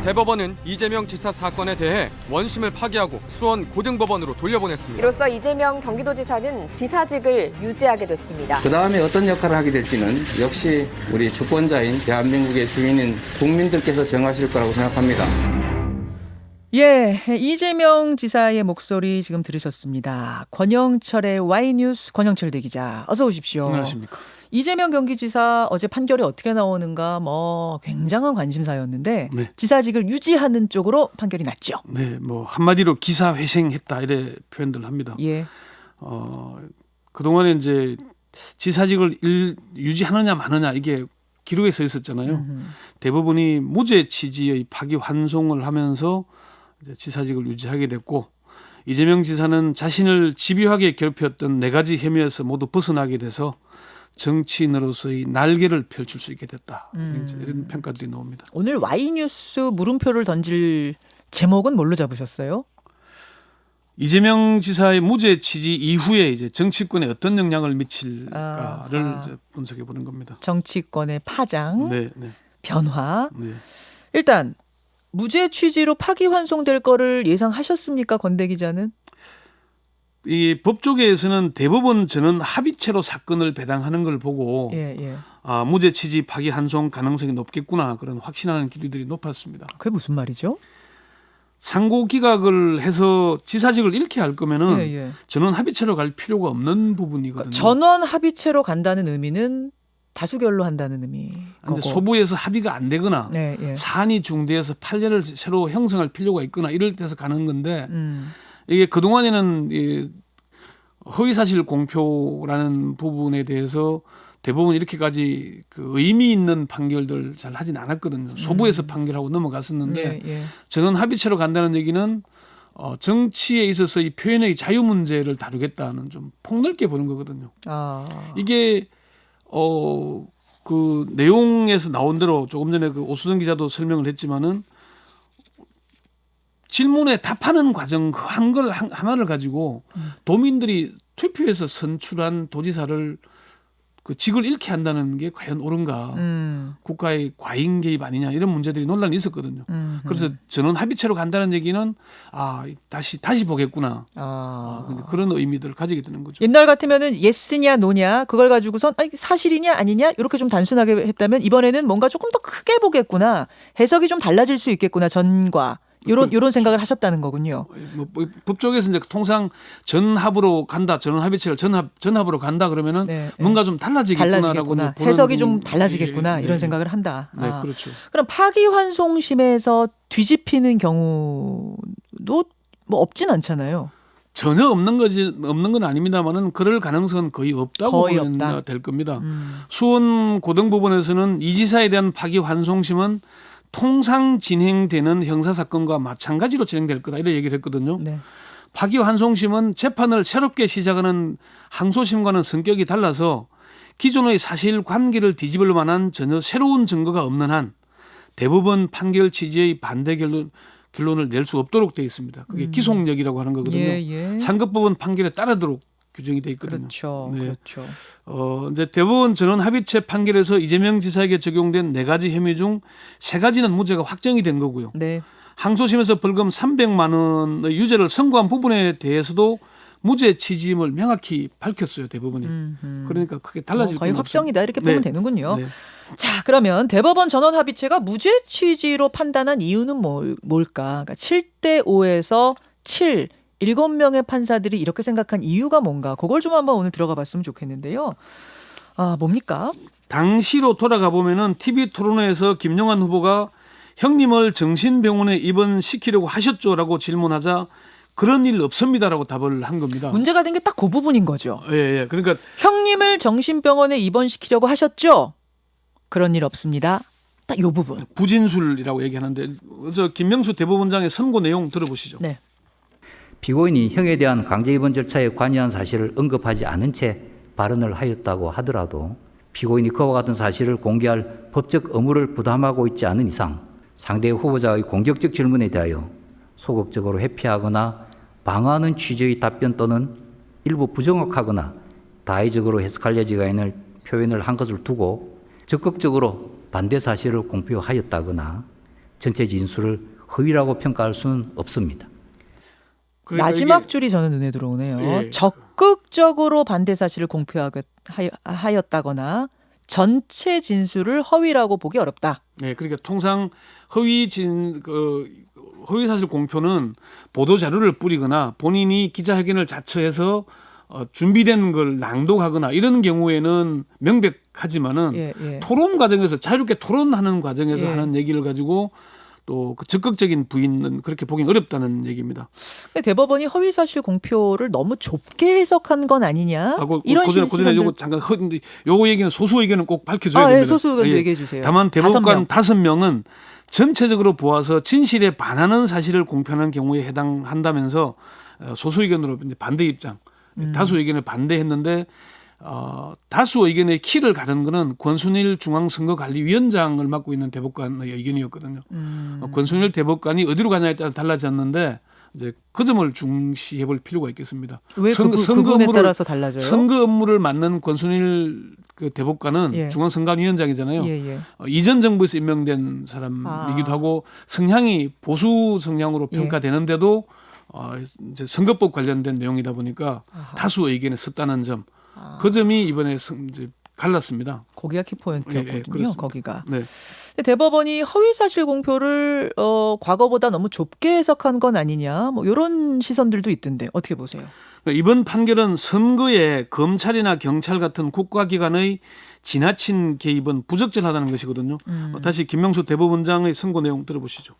대법원은 이재명 지사 사건에 대해 원심을 파기하고 수원 고등법원으로 돌려보냈습니다. 이로써 이재명 경기도지사는 지사직을 유지하게 됐습니다. 그 다음에 어떤 역할을 하게 될지는 역시 우리 주권자인 대한민국의 주인인 국민들께서 정하실 거라고 생각합니다. 예, 이재명 지사의 목소리 지금 들으셨습니다. 권영철의 Y뉴스 권영철 대기자, 어서 오십시오. 안녕하십니까. 이재명 경기지사 어제 판결이 어떻게 나오는가 굉장한 관심사였는데 네. 지사직을 유지하는 쪽으로 판결이 났죠. 네, 한마디로 기사회생했다 이래 표현들 합니다. 예. 그동안에 이제 지사직을 유지하느냐 마느냐 이게 기록에 써 있었잖아요. 대부분이 무죄 취지의 파기환송을 하면서 이제 지사직을 유지하게 됐고, 이재명 지사는 자신을 집요하게 괴롭혔던 4가지 혐의에서 모두 벗어나게 돼서 정치인으로서의 날개를 펼칠 수 있게 됐다. 이런 평가들이 나옵니다. 오늘 Y뉴스 물음표를 던질 제목은 뭘로 잡으셨어요? 이재명 지사의 무죄 취지 이후에 이제 정치권에 어떤 영향을 미칠까를 이제 분석해 보는 겁니다. 정치권의 파장, 네. 변화. 네. 일단 무죄 취지로 파기환송될 거를 예상하셨습니까, 권대 기자는? 이 법조계에서는 대법원 전원 합의체로 사건을 배당하는 걸 보고 예. 무죄 취지 파기환송 가능성이 높겠구나, 그런 확신하는 기류들이 높았습니다. 그게 무슨 말이죠? 상고 기각을 해서 지사직을 잃게 할 거면은 예. 전원 합의체로 갈 필요가 없는 부분이거든요. 전원 합의체로 간다는 의미는 다수결로 한다는 의미. 근데 소부에서 합의가 안 되거나 예. 사안이 중대해서 판례를 새로 형성할 필요가 있거나 이럴 때서 가는 건데 이게 그동안에는 이 허위사실 공표라는 부분에 대해서 대부분 이렇게까지 그 의미 있는 판결들 잘 하진 않았거든요. 소부에서 판결하고 넘어갔었는데 예. 전원 합의체로 간다는 얘기는 정치에 있어서 이 표현의 자유 문제를 다루겠다는 좀 폭넓게 보는 거거든요. 이게 그 내용에서 나온 대로 조금 전에 그 오수정 기자도 설명을 했지만은 질문에 답하는 과정 그 하나를 가지고 도민들이 투표해서 선출한 도지사를 그 직을 잃게 한다는 게 과연 옳은가? 국가의 과잉 개입 아니냐, 이런 문제들이 논란이 있었거든요. 그래서 전원 합의체로 간다는 얘기는 다시 보겠구나. 근데 그런 의미들을 가지게 되는 거죠. 옛날 같으면은 예스냐 노냐 그걸 가지고선 사실이냐 아니냐 이렇게 좀 단순하게 했다면 이번에는 뭔가 조금 더 크게 보겠구나, 해석이 좀 달라질 수 있겠구나, 전과 이런 생각을 하셨다는 거군요. 법조계에서 이제 통상 전합으로 간다, 전원 합의체를 전합으로 간다 그러면은 뭔가 좀 달라지겠구나라고 해석이 좀 달라지겠구나, 이런 생각을 한다. 네, 그렇죠. 그럼 파기환송심에서 뒤집히는 경우도 없진 않잖아요. 전혀 없는 건 아닙니다만은 그럴 가능성은 거의 없다고 보면 될 겁니다. 수원 고등법원에서는 이 지사에 대한 파기환송심은 통상 진행되는 형사사건과 마찬가지로 진행될 거다, 이렇게 얘기를 했거든요. 네. 파기환송심은 재판을 새롭게 시작하는 항소심과는 성격이 달라서 기존의 사실관계를 뒤집을 만한 전혀 새로운 증거가 없는 한 대법원 판결 취지의 반대 결론을 낼 수 없도록 되어 있습니다. 그게 기속력이라고 하는 거거든요. 상급법원 판결에 따르도록 규정이 되어 있거든요. 그렇죠. 이제 대법원 전원 합의체 판결에서 이재명 지사에게 적용된 4가지 혐의 중 3가지는 무죄가 확정이 된 거고요. 네. 항소심에서 벌금 300만 원의 유죄를 선고한 부분에 대해서도 무죄 취지임을 명확히 밝혔어요, 대법원이. 그러니까 크게 달라질 건 거의 확정이다, 이렇게 보면 되는군요. 네. 자, 그러면 대법원 전원 합의체가 무죄 취지로 판단한 이유는 뭘까? 그러니까 7대5에서 7, 7명의 판사들이 이렇게 생각한 이유가 뭔가, 그걸 좀 한번 오늘 들어가 봤으면 좋겠는데요. 뭡니까? 당시로 돌아가 보면은 TV 토론회에서 김용환 후보가 형님을 정신병원에 입원시키려고 하셨죠라고 질문하자 그런 일 없습니다라고 답을 한 겁니다. 문제가 된 게 딱 그 부분인 거죠. 예. 그러니까 형님을 정신병원에 입원시키려고 하셨죠? 그런 일 없습니다. 딱 이 부분. 부진술이라고 얘기하는데, 김명수 대법원장의 선고 내용 들어보시죠. 네. 피고인이 형에 대한 강제 입원 절차에 관여한 사실을 언급하지 않은 채 발언을 하였다고 하더라도 피고인이 그와 같은 사실을 공개할 법적 의무를 부담하고 있지 않은 이상 상대 후보자의 공격적 질문에 대하여 소극적으로 회피하거나 방어하는 취지의 답변 또는 일부 부정확하거나 다의적으로 해석할 여지가 있는 표현을 한 것을 두고 적극적으로 반대 사실을 공표하였다거나 전체 진술을 허위라고 평가할 수는 없습니다. 그러니까 마지막 이게- 줄이 저는 눈에 들어오네요. 예. 적극적으로 반대 사실을 공표하였다거나 전체 진술을 허위라고 보기 어렵다. 네, 그러니까 통상 허위 사실 공표는 보도 자료를 뿌리거나 본인이 기자회견을 자처해서 준비된 걸 낭독하거나 이런 경우에는 명백하지만은 예, 예. 토론 과정에서 자유롭게 토론하는 과정에서 예. 하는 얘기를 가지고 또 그 적극적인 부인은 그렇게 보긴 어렵다는 얘기입니다. 근데 대법원이 허위 사실 공표를 너무 좁게 해석한 건 아니냐? 이런 고전에 시선들. 요거 잠깐 요거 얘기는 소수 의견은 꼭 밝혀줘야 예, 됩니다. 소수 의견 예. 얘기해 주세요. 다만 5명. 대법관 5명은 전체적으로 보아서 진실에 반하는 사실을 공표하는 경우에 해당한다면서 소수 의견으로 반대 입장, 다수 의견을 반대했는데 다수 의견의 키를 가른 거는 권순일 중앙선거관리위원장을 맡고 있는 대법관의 의견이었거든요. 권순일 대법관이 어디로 가냐에 따라 달라졌는데 이제 그 점을 중시해 볼 필요가 있겠습니다. 왜 그분에 따라서 달라져요? 선거 업무를 맡는 권순일 그 대법관은 예. 중앙선관위원장이잖아요. 예, 예. 이전 정부에서 임명된 사람이기도 하고 성향이 보수 성향으로 예. 평가되는데도 이제 선거법 관련된 내용이다 보니까 다수 의견에 섰다는 점, 그 점이 이번에 이제 갈랐습니다. 거기가 키포인트였거든요. 예, 그렇습니다. 거기가. 네. 근데 대법원이 허위 사실 공표를 과거보다 너무 좁게 해석한 건 아니냐, 뭐 이런 시선들도 있던데 어떻게 보세요? 이번 판결은 선거에 검찰이나 경찰 같은 국가기관의 지나친 개입은 부적절하다는 것이거든요. 다시 김명수 대법원장의 선고 내용 들어보시죠.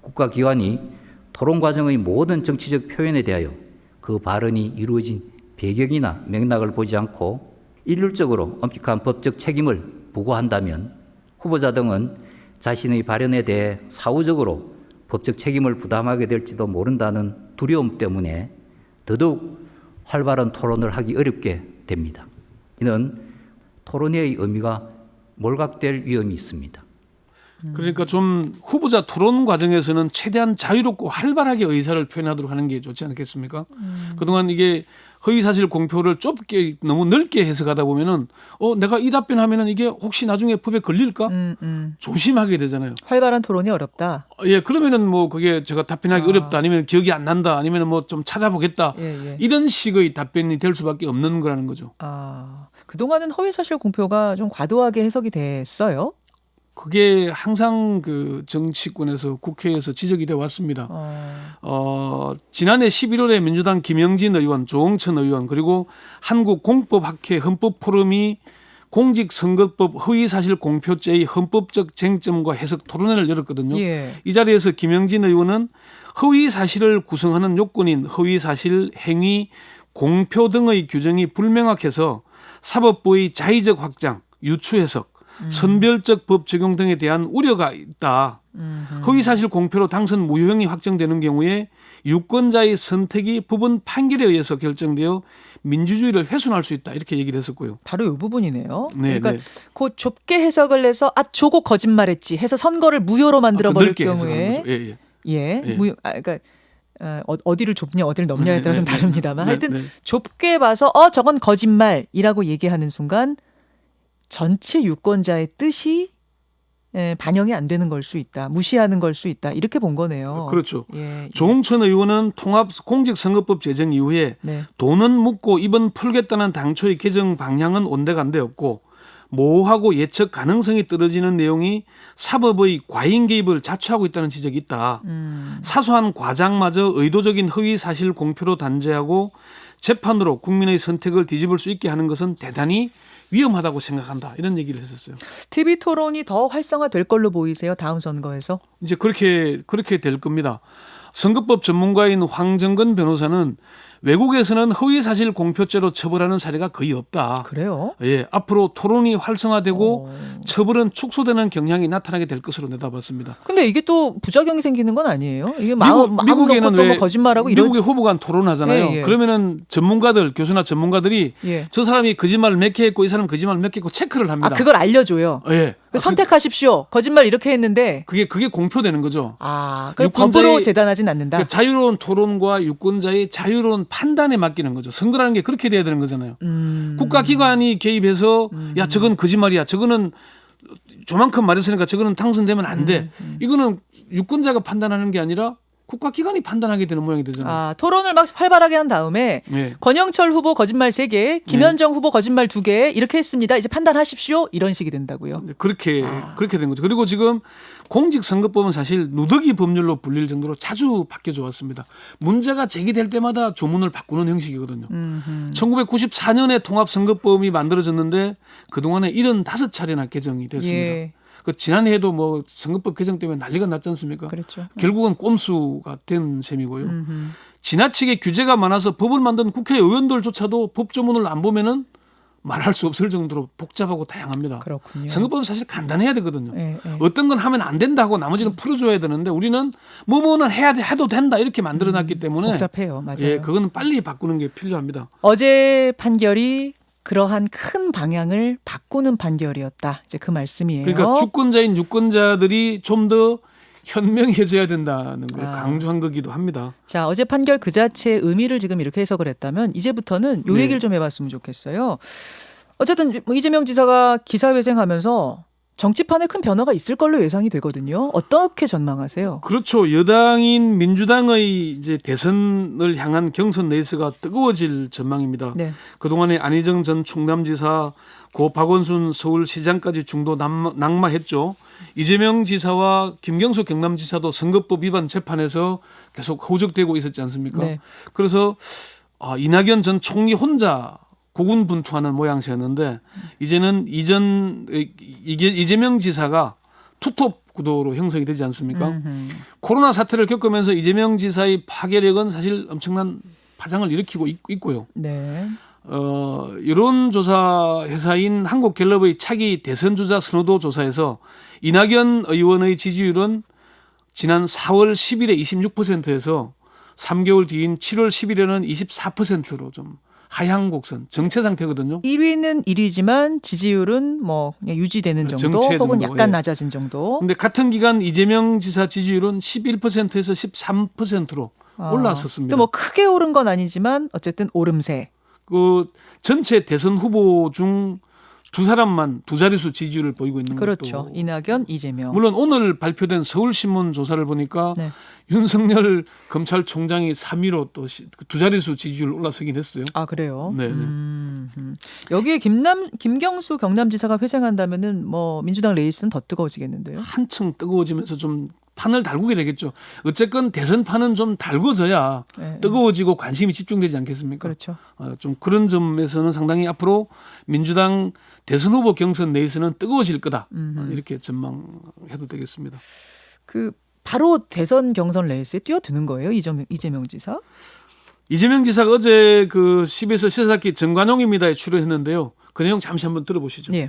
국가기관이 토론 과정의 모든 정치적 표현에 대하여 그 발언이 이루어진 배경이나 맥락을 보지 않고 일률적으로 엄격한 법적 책임을 부과한다면 후보자 등은 자신의 발언에 대해 사후적으로 법적 책임을 부담하게 될지도 모른다는 두려움 때문에 더더욱 활발한 토론을 하기 어렵게 됩니다. 이는 토론회의 의미가 몰각될 위험이 있습니다. 그러니까 좀 후보자 토론 과정에서는 최대한 자유롭고 활발하게 의사를 표현하도록 하는 게 좋지 않겠습니까? 그동안 이게 허위사실 공표를 좁게 너무 넓게 해석하다 보면은 내가 이 답변하면은 이게 혹시 나중에 법에 걸릴까? 조심하게 되잖아요. 활발한 토론이 어렵다. 예, 그러면은 뭐 그게 제가 답변하기 어렵다, 아니면 기억이 안 난다, 아니면은 뭐 좀 찾아보겠다, 예. 이런 식의 답변이 될 수밖에 없는 거라는 거죠. 그동안은 허위 사실 공표가 좀 과도하게 해석이 됐어요. 그게 항상 그 정치권에서 국회에서 지적이 돼 왔습니다. 지난해 11월에 민주당 김영진 의원, 조홍천 의원, 그리고 한국공법학회 헌법포럼이 공직선거법 허위사실 공표죄의 헌법적 쟁점과 해석 토론회를 열었거든요. 예. 이 자리에서 김영진 의원은 허위사실을 구성하는 요건인 허위사실, 행위, 공표 등의 규정이 불명확해서 사법부의 자의적 확장, 유추해석, 선별적 법 적용 등에 대한 우려가 있다. 허위사실 공표로 당선 무효형이 확정되는 경우에 유권자의 선택이 법원 판결에 의해서 결정되어 민주주의를 훼손할 수 있다, 이렇게 얘기를 했었고요. 바로 이 부분이네요. 네, 그러니까 네. 그 좁게 해석을 해서 조고 거짓말했지 해서 선거를 무효로 만들어 버릴 넓게 해석하는 경우에 거죠. 예. 예. 예. 그러니까 어디를 좁냐 어디를 넘냐에 따라 좀 네, 다릅니다만 네, 하여튼 네. 좁게 봐서 저건 거짓말이라고 얘기하는 순간 전체 유권자의 뜻이 반영이 안 되는 걸 수 있다. 무시하는 걸 수 있다. 이렇게 본 거네요. 그렇죠. 예. 조홍천 의원은 통합 공직선거법 제정 이후에 네. 돈은 묻고 입은 풀겠다는 당초의 개정 방향은 온데간데없고 모호하고 예측 가능성이 떨어지는 내용이 사법의 과잉 개입을 자초하고 있다는 지적이 있다. 사소한 과장마저 의도적인 허위 사실 공표로 단죄하고 재판으로 국민의 선택을 뒤집을 수 있게 하는 것은 대단히 위험하다고 생각한다, 이런 얘기를 했었어요. TV 토론이 더 활성화될 걸로 보이세요? 다음 선거에서? 이제 그렇게 될 겁니다. 선거법 전문가인 황정근 변호사는 외국에서는 허위사실 공표죄로 처벌하는 사례가 거의 없다. 그래요? 예, 앞으로 토론이 활성화되고 처벌은 축소되는 경향이 나타나게 될 것으로 내다봤습니다. 근데 이게 또 부작용이 생기는 건 아니에요? 이게 마음 미국에는 놓고 또 왜 거짓말하고 이런. 미국의 후보가 토론하잖아요. 예. 그러면은 교수나 전문가들이 예. 저 사람이 거짓말을 몇 개 했고 이 사람 거짓말을 몇 개 했고 체크를 합니다. 그걸 알려줘요. 예. 선택하십시오. 거짓말 이렇게 했는데. 그게 공표되는 거죠. 그걸 법으로 재단하진 않는다. 그러니까 자유로운 토론과 유권자의 자유로운 판단에 맡기는 거죠. 선거라는 게 그렇게 돼야 되는 거잖아요. 국가기관이 개입해서 야 저건 거짓말이야, 저거는 조만큼 말했으니까 저거는 당선되면 안 돼. 이거는 유권자가 판단하는 게 아니라 국가기관이 판단하게 되는 모양이 되잖아요. 아, 토론을 막 활발하게 한 다음에 네. 권영철 후보 거짓말 3개, 김현정 후보 거짓말 2개 이렇게 했습니다. 이제 판단하십시오. 이런 식이 된다고요. 그렇게 된 거죠. 그리고 지금 공직선거법은 사실 누더기 법률로 불릴 정도로 자주 바뀌어져 왔습니다. 문제가 제기될 때마다 조문을 바꾸는 형식이거든요. 1994년에 통합선거법이 만들어졌는데 그동안에 75차례나 개정이 됐습니다. 예. 그 지난해에도 뭐 선거법 개정 때문에 난리가 났지 않습니까? 그렇죠. 결국은 꼼수가 된 셈이고요. 지나치게 규제가 많아서 법을 만든 국회의원들조차도 법조문을 안 보면은 말할 수 없을 정도로 복잡하고 다양합니다. 그렇군요. 선거법은 사실 간단해야 되거든요. 예, 예. 어떤 건 하면 안 된다고 나머지는 풀어줘야 되는데 우리는 뭐뭐는 해도 된다 이렇게 만들어놨기 때문에 복잡해요. 맞아요. 예, 그거는 빨리 바꾸는 게 필요합니다. 어제 판결이 그러한 큰 방향을 바꾸는 판결이었다. 이제 그 말씀이에요. 그러니까 주권자인 유권자들이 좀 더 현명해져야 된다는 걸 강조한 거기도 합니다. 자, 어제 판결 그 자체의 의미를 지금 이렇게 해석을 했다면 이제부터는 요 네. 얘기를 좀 해봤으면 좋겠어요. 어쨌든 뭐 이재명 지사가 기사회생하면서 정치판에 큰 변화가 있을 걸로 예상이 되거든요. 어떻게 전망하세요? 그렇죠. 여당인 민주당의 이제 대선을 향한 경선 레이스가 뜨거워질 전망입니다. 네. 그동안에 안희정 전 충남지사, 고 박원순 서울시장까지 중도 낙마했죠. 이재명 지사와 김경수 경남지사도 선거법 위반 재판에서 계속 호적되고 있었지 않습니까? 네. 그래서 이낙연 전 총리 혼자 고군분투하는 모양새였는데 이제는 이재명 지사가 투톱 구도로 형성이 되지 않습니까? 코로나 사태를 겪으면서 이재명 지사의 파괴력은 사실 엄청난 파장을 일으키고 있고요. 네. 여론조사 회사인 한국갤럽의 차기 대선주자 선호도 조사에서 이낙연 의원의 지지율은 지난 4월 10일에 26%에서 3개월 뒤인 7월 10일에는 24%로 좀 하향 곡선 정체 상태거든요. 1위는 1위지만 지지율은 뭐 그냥 유지되는 정도 정체 혹은 정도, 약간 예. 낮아진 정도. 근데 같은 기간 이재명 지사 지지율은 11%에서 13%로 올라섰습니다. 또 뭐 크게 오른 건 아니지만 어쨌든 오름세. 그 전체 대선 후보 중 두 사람만 두 자릿수 지지율을 보이고 있는 그렇죠. 것도 이낙연, 이재명. 물론 오늘 발표된 서울신문 조사를 보니까 네. 윤석열 검찰총장이 3위로 또 두 자릿수 지지율 올라서긴 했어요. 아, 그래요? 네. 여기에 김경수 경남지사가 회생한다면은 뭐 민주당 레이스는 더 뜨거워지겠는데요. 한층 뜨거워지면서 좀 판을 달구게 되겠죠. 어쨌건 대선판은 좀 달궈져야 네. 뜨거워지고 관심이 집중되지 않겠습니까? 그렇죠. 좀 그런 점에서는 상당히 앞으로 민주당 대선 후보 경선 레이스는 뜨거워질 거다. 이렇게 전망해도 되겠습니다. 그 바로 대선 경선 레이스에 뛰어드는 거예요, 이재명 지사? 이재명 지사가 어제 그 CBS 시사기 정관용입니다에 출연했는데요. 그 내용 잠시 한번 들어보시죠. 예.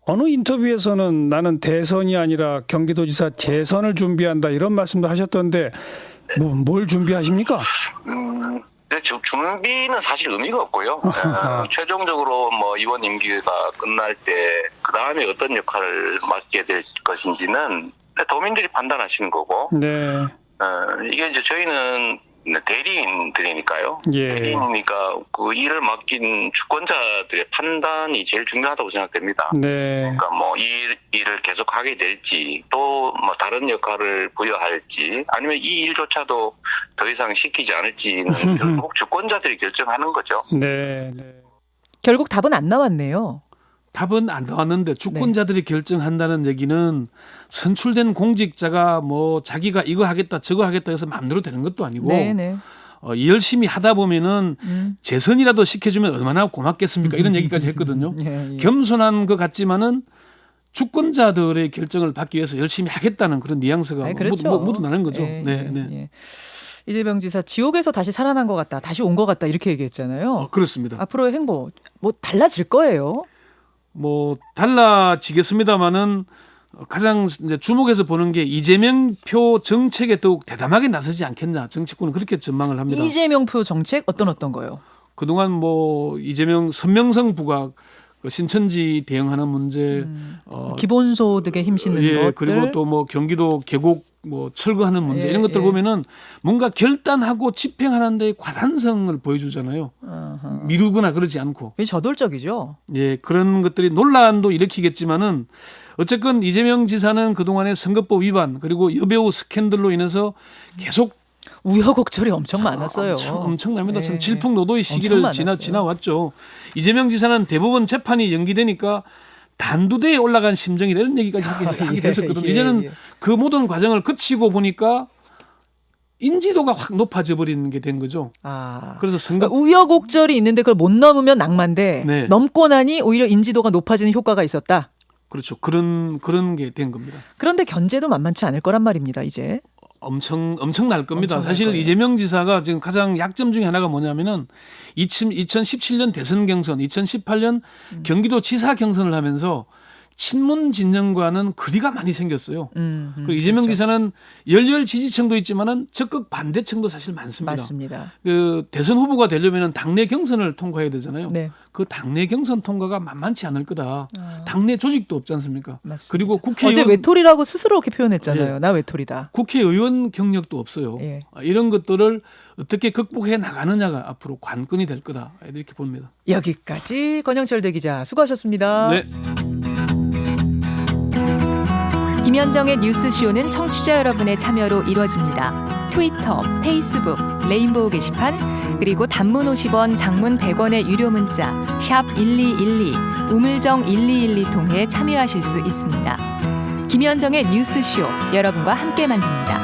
어느 인터뷰에서는 나는 대선이 아니라 경기도지사 재선을 준비한다 이런 말씀도 하셨던데 뭘 준비하십니까? 네, 준비는 사실 의미가 없고요. 최종적으로 뭐 이번 임기가 끝날 때 그 다음에 어떤 역할을 맡게 될 것인지는 도민들이 판단하시는 거고. 네. 이게 이제 저희는 대리인들이니까요. 예. 대리인이니까 그 일을 맡긴 주권자들의 판단이 제일 중요하다고 생각됩니다. 네. 그러니까 뭐 이 일을 계속 하게 될지 또 뭐 다른 역할을 부여할지 아니면 이 일조차도 더 이상 시키지 않을지는 결국 주권자들이 결정하는 거죠. 네. 네. 결국 답은 안 나왔네요. 답은 안 나왔는데 주권자들이 결정한다는 얘기는 선출된 공직자가 뭐 자기가 이거 하겠다 저거 하겠다 해서 마음대로 되는 것도 아니고 네네. 열심히 하다 보면은 재선이라도 시켜주면 얼마나 고맙겠습니까? 이런 얘기까지 했거든요. 예. 겸손한 것 같지만은 주권자들의 결정을 받기 위해서 열심히 하겠다는 그런 뉘앙스가 아니, 그렇죠. 모두 나는 거죠. 예, 네, 예, 네. 예. 이재명 지사 지옥에서 다시 살아난 것 같다. 다시 온 것 같다. 이렇게 얘기했잖아요. 그렇습니다. 앞으로의 행보 뭐 달라질 거예요. 뭐 달라지겠습니다마는 가장 이제 주목해서 보는 게 이재명 표 정책에 더욱 대담하게 나서지 않겠냐. 정치권은 그렇게 전망을 합니다. 이재명 표 정책 어떤 거요? 그동안 뭐 이재명 선명성 부각 그 신천지 대응하는 문제 기본소득에 힘싣는 예, 것들. 그리고 또 뭐 경기도 계곡 뭐 철거하는 문제 예, 이런 것들 예. 보면은 뭔가 결단하고 집행하는 데 과단성을 보여주잖아요. 미루거나 그러지 않고. 이게 저돌적이죠. 예, 그런 것들이 논란도 일으키겠지만은 어쨌건 이재명 지사는 그동안의 선거법 위반 그리고 여배우 스캔들로 인해서 계속 우여곡절이 엄청 많았어요. 엄청납니다. 참 네. 질풍노도의 시기를 엄청 많았어요. 지나왔죠. 이재명 지사는 대법원 재판이 연기되니까 단두대에 올라간 심정이 이런 얘기까지 하게 됐었거든요. 이제는 그 모든 과정을 거치고 보니까 인지도가 확 높아져 버리는 게 된 거죠. 그래서 선거 그러니까 우여곡절이 있는데 그걸 못 넘으면 낭만데 네. 넘고 나니 오히려 인지도가 높아지는 효과가 있었다. 그렇죠. 그런 게 된 겁니다. 그런데 견제도 만만치 않을 거란 말입니다. 이제. 엄청날 겁니다. 엄청날 사실 거예요. 이재명 지사가 지금 가장 약점 중에 하나가 뭐냐면은 2017년 대선 경선, 2018년 경기도 지사 경선을 하면서 친문 진영과는 거리가 많이 생겼어요. 그리고 이재명 그렇죠. 지사는 열렬 지지층도 있지만은 적극 반대층도 사실 많습니다. 맞습니다. 그 대선 후보가 되려면은 당내 경선을 통과해야 되잖아요. 네. 그 당내 경선 통과가 만만치 않을 거다. 당내 조직도 없지 않습니까? 맞습니다. 그리고 국회의원 어제 외톨이라고 스스로 이렇게 표현했잖아요. 예. 나 외톨이다. 국회의원 경력도 없어요. 예. 이런 것들을 어떻게 극복해 나가느냐가 앞으로 관건이 될 거다 이렇게 봅니다. 여기까지 권영철 대기자 수고하셨습니다. 네. 김현정의 뉴스쇼는 청취자 여러분의 참여로 이루어집니다. 트위터, 페이스북, 레인보우 게시판, 그리고 단문 50원, 장문 100원의 유료 문자 샵 1212, 우물정 1212 통해 참여하실 수 있습니다. 김현정의 뉴스쇼, 여러분과 함께 만듭니다.